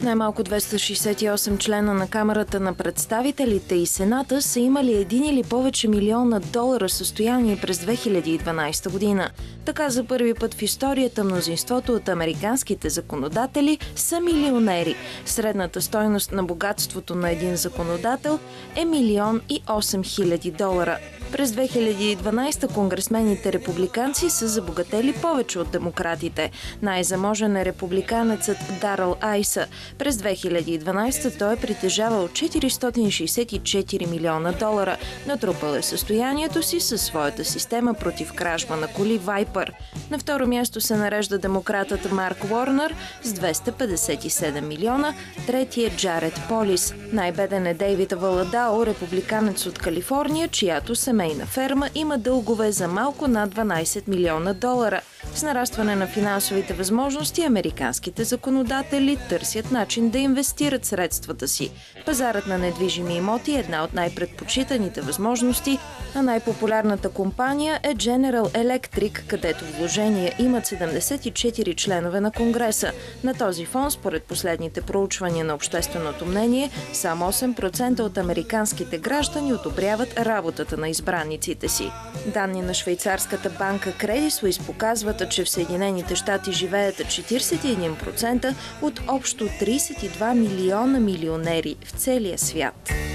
Най-малко 268 члена на Камарата на представителите и Сената са имали един или повече милиона долара състояние през 2012 година. Така за първи път в историята мнозинството от американските законодатели са милионери. Средната стойност на богатството на един законодател е 1 800 000 долара. През 2012 конгресмените републиканци са забогатели повече от демократите. Най-заможен е републиканецът Даръл Айса. През 2012 той е притежавал 464 милиона долара. Натрупал е състоянието си със своята система против кражба на коли Viper. На второ място се нарежда демократът Марк Уорнер с 257 милиона, трети е Джаред Полис. Най-беден е Дейвид Валадао, републиканец от Калифорния, чиято семейна ферма има дългове за малко над 12 милиона долара. С нарастване на финансовите възможности, американските законодатели търсят начин да инвестират средствата си. Пазарът на недвижими имоти е една от най-предпочитаните възможности, а най-популярната компания е General Electric, където вложения имат 74 членове на Конгреса. На този фон, според последните проучвания на общественото мнение, само 8% от американските граждани одобряват работата на избраниците си. Данни на швейцарската банка Credit Suisse показват, че в Съединените щати живеят 41% от общо 32 милиона милионери в целия свят.